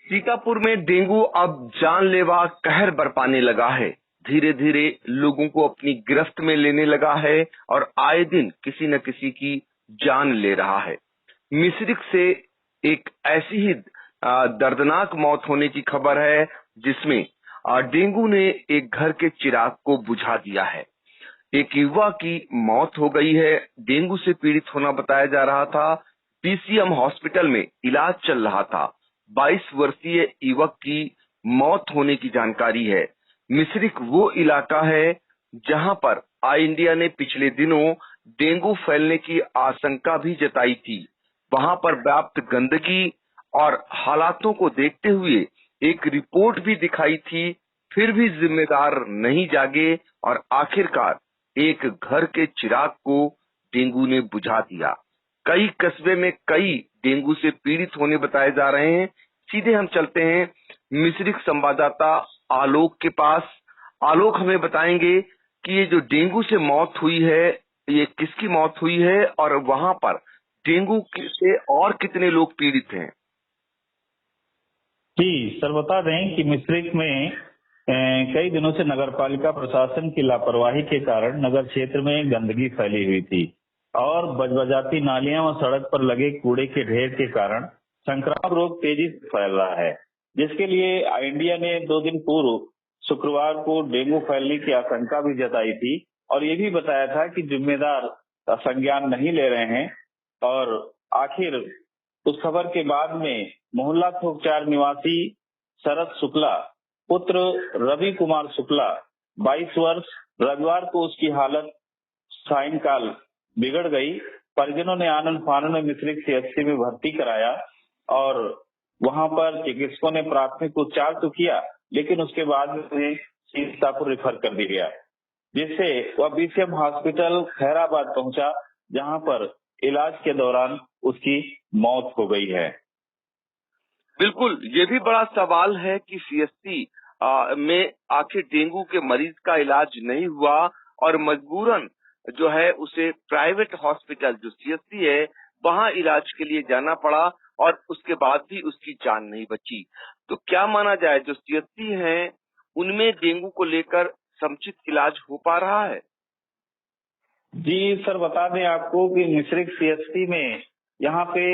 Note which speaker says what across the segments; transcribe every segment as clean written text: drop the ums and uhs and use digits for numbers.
Speaker 1: सीतापुर में डेंगू अब जानलेवा कहर बरपाने लगा है। धीरे धीरे लोगों को अपनी गिरफ्त में लेने लगा है और आए दिन किसी न किसी की जान ले रहा है। मिश्रिख से एक ऐसी ही दर्दनाक मौत होने की खबर है जिसमें डेंगू ने एक घर के चिराग को बुझा दिया है। एक युवा की मौत हो गई है। डेंगू से पीड़ित होना बताया जा रहा था। पीसीएम हॉस्पिटल में इलाज चल रहा था। 22 वर्षीय युवक की मौत होने की जानकारी है। मिश्रिख वो इलाका है जहां पर आई इंडिया ने पिछले दिनों डेंगू फैलने की आशंका भी जताई थी। वहां पर व्याप्त गंदगी और हालातों को देखते हुए एक रिपोर्ट भी दिखाई थी, फिर भी जिम्मेदार नहीं जागे और आखिरकार एक घर के चिराग को डेंगू ने बुझा दिया। कई कस्बे में कई डेंगू से पीड़ित होने बताए जा रहे हैं। सीधे हम चलते हैं मिश्रिख संवाददाता आलोक के पास। आलोक हमें बताएंगे कि ये जो डेंगू से मौत हुई है, ये किसकी मौत हुई है और वहां पर डेंगू से और कितने लोग पीड़ित हैं?
Speaker 2: जी सर, बता दें कि मिश्रिख में कई दिनों से नगरपालिका प्रशासन की लापरवाही के कारण नगर क्षेत्र में गंदगी फैली हुई थी और बजबजाती नालियां और सड़क पर लगे कूड़े के ढेर के कारण संक्रामक रोग तेजी से फैल रहा है, जिसके लिए इंडिया ने 2 दिन पूर्व शुक्रवार को डेंगू फैलने की आशंका भी जताई थी और ये भी बताया था कि जिम्मेदार संज्ञान नहीं ले रहे हैं। और आखिर उस खबर के बाद में मोहल्ला थोकचार निवासी शरद शुक्ला पुत्र रवि कुमार शुक्ला 22 वर्ष रविवार को उसकी हालत सायंकाल बिगड़ गई। परिजनों ने आनन फानन में मिश्रिख सीएचसी में भर्ती कराया और वहां पर चिकित्सकों ने प्राथमिक उपचार तो किया, लेकिन उसके बाद में उन्हें सीतापुर रेफर कर दिया गया, जिससे वह बीसीएम हॉस्पिटल खैराबाद पहुंचा, जहां पर इलाज के दौरान उसकी मौत हो गई है।
Speaker 1: बिल्कुल, ये भी बड़ा सवाल है कि सीएचसी में आखिर डेंगू के मरीज का इलाज नहीं हुआ और मजबूरन जो है उसे प्राइवेट हॉस्पिटल जो सीएचसी है वहां इलाज के लिए जाना पड़ा और उसके बाद भी उसकी जान नहीं बची। तो क्या माना जाए, जो सीएचसी हैं उनमें डेंगू को लेकर समुचित इलाज हो पा रहा है?
Speaker 2: जी सर, बता दें आपको कि मिश्रिख सीएचसी में यहाँ पे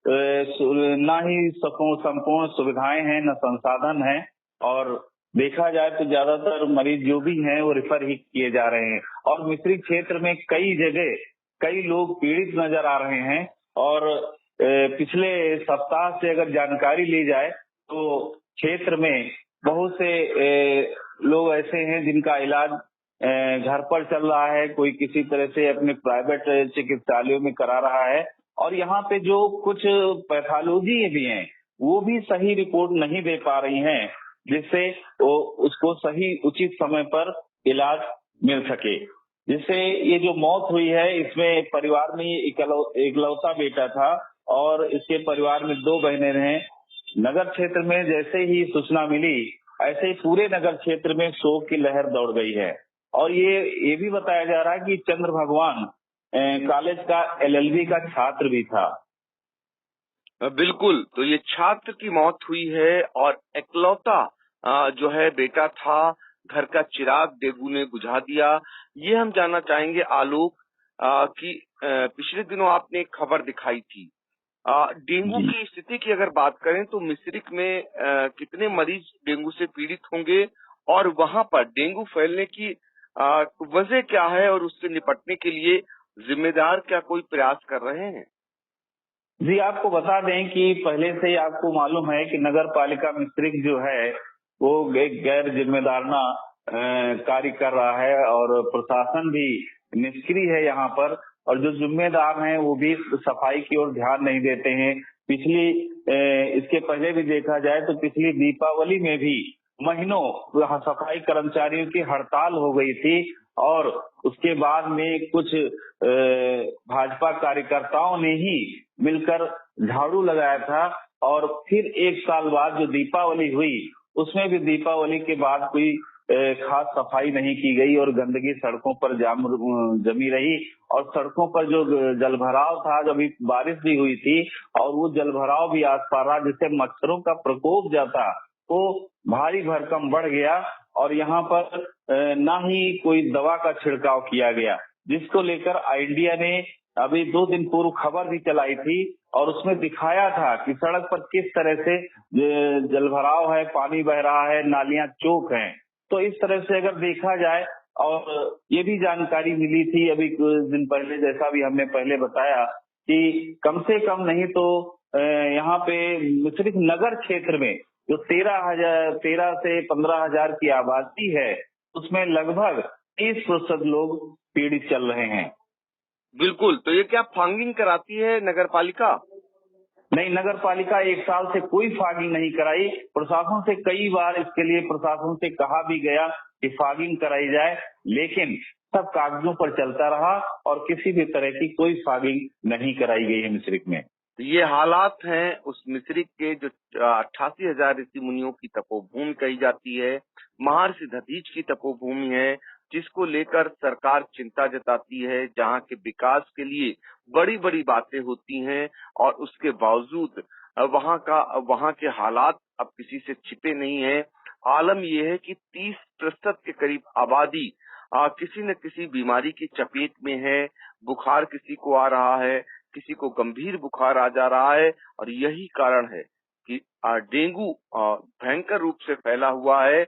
Speaker 2: ना ही संपूर्ण सुविधाएं हैं, न संसाधन है और देखा जाए तो ज्यादातर मरीज जो भी हैं वो रेफर ही किए जा रहे हैं और मिश्रिख क्षेत्र में कई जगह कई लोग पीड़ित नजर आ रहे हैं। और पिछले सप्ताह से अगर जानकारी ली जाए तो क्षेत्र में बहुत से लोग ऐसे हैं जिनका इलाज घर पर चल रहा है, कोई किसी तरह से अपने प्राइवेट चिकित्सालयों में करा रहा है और यहाँ पे जो कुछ पैथोलॉजी भी हैं वो भी सही रिपोर्ट नहीं दे पा रही हैं, जिससे वो उसको सही उचित समय पर इलाज मिल सके। जिससे ये जो मौत हुई है इसमें परिवार में इकलौता बेटा था और इसके परिवार में 2 बहनें हैं। नगर क्षेत्र में जैसे ही सूचना मिली ऐसे ही पूरे नगर क्षेत्र में शोक की लहर दौड़ गई है और ये भी बताया जा रहा है कि चंद्र भगवान कॉलेज का एलएलबी का छात्र भी था।
Speaker 1: बिल्कुल, तो ये छात्र की मौत हुई है और इकलौता जो है बेटा था, घर का चिराग डेंगू ने बुझा दिया। ये हम जानना चाहेंगे आलोक कि पिछले दिनों आपने एक खबर दिखाई थी। डेंगू की स्थिति की अगर बात करें तो मिश्रिख में कितने मरीज डेंगू से पीड़ित होंगे और वहां पर डेंगू फैलने की वजह क्या है और उससे निपटने के लिए जिम्मेदार क्या कोई प्रयास कर रहे हैं?
Speaker 2: जी, आपको बता दें कि पहले से ही आपको मालूम है कि नगर पालिका मिश्रिख जो है वो एक गैर जिम्मेदाराना कार्य कर रहा है और प्रशासन भी निष्क्रिय है यहाँ पर और जो जिम्मेदार हैं वो भी सफाई की ओर ध्यान नहीं देते हैं। इसके पहले भी देखा जाए तो पिछली दीपावली में भी महीनों सफाई कर्मचारियों की हड़ताल हो गई थी और उसके बाद में कुछ भाजपा कार्यकर्ताओं ने ही मिलकर झाड़ू लगाया था और फिर 1 साल बाद जो दीपावली हुई उसमें भी दीपावली के बाद कोई खास सफाई नहीं की गई और गंदगी सड़कों पर जमी रही। और सड़कों पर जो जलभराव था, जब बारिश भी हुई थी और वो जलभराव भी आस पास रहा, जिससे मच्छरों का प्रकोप जाता तो भारी भरकम बढ़ गया। और यहाँ पर ना ही कोई दवा का छिड़काव किया गया, जिसको लेकर इंडिया ने अभी 2 दिन पूर्व खबर भी चलाई थी और उसमें दिखाया था कि सड़क पर किस तरह से जलभराव है, पानी बह रहा है, नालियां चौक हैं। तो इस तरह से अगर देखा जाए, और ये भी जानकारी मिली थी अभी कुछ दिन पहले, जैसा भी हमने पहले बताया, कि कम से कम नहीं तो यहाँ पे सिर्फ नगर क्षेत्र में जो 13 से 15,000 की आबादी है, उसमें लगभग 30% लोग पीड़ित चल रहे हैं।
Speaker 1: बिल्कुल। तो ये क्या फॉगिंग कराती है नगर पालिका?
Speaker 2: नहीं, नगर पालिका 1 साल से कोई फॉगिंग नहीं कराई। प्रशासन से कई बार इसके लिए प्रशासन से कहा भी गया कि फॉगिंग कराई जाए, लेकिन सब कागजों पर चलता रहा और किसी भी तरह की कोई फॉगिंग नहीं कराई गई है मिश्रिक में।
Speaker 1: ये हालात हैं उस मिश्रिक के जो 88,000 ऋषि मुनियों की तपोभूमि कही जाती है, महर्षि दधीच की तपोभूमि है, जिसको लेकर सरकार चिंता जताती है, जहां के विकास के लिए बड़ी बड़ी बातें होती हैं और उसके बावजूद वहां के हालात अब किसी से छिपे नहीं है। आलम यह है कि 30% के करीब आबादी किसी न किसी बीमारी की चपेट में है। बुखार किसी को आ रहा है, किसी को गंभीर बुखार आ जा रहा है और यही कारण है कि डेंगू भयंकर रूप से फैला हुआ है,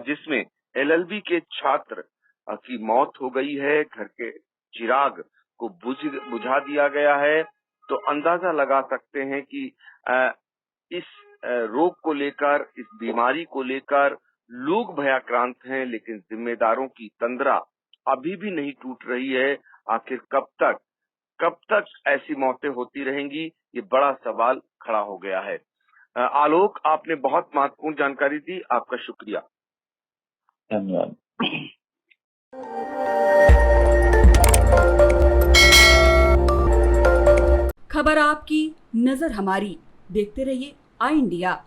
Speaker 1: जिसमें LLB के छात्र की मौत हो गई है। घर के चिराग को बुझा दिया गया है। तो अंदाजा लगा सकते हैं कि इस रोग को लेकर, इस बीमारी को लेकर लोग भयाक्रांत हैं, लेकिन जिम्मेदारों की तंद्रा अभी भी नहीं टूट रही है। आखिर कब तक ऐसी मौतें होती रहेंगी, ये बड़ा सवाल खड़ा हो गया है। आलोक, आपने बहुत महत्वपूर्ण जानकारी दी, आपका शुक्रिया।
Speaker 2: धन्यवाद।
Speaker 3: खबर आपकी, नजर हमारी। देखते रहिए आई इंडिया।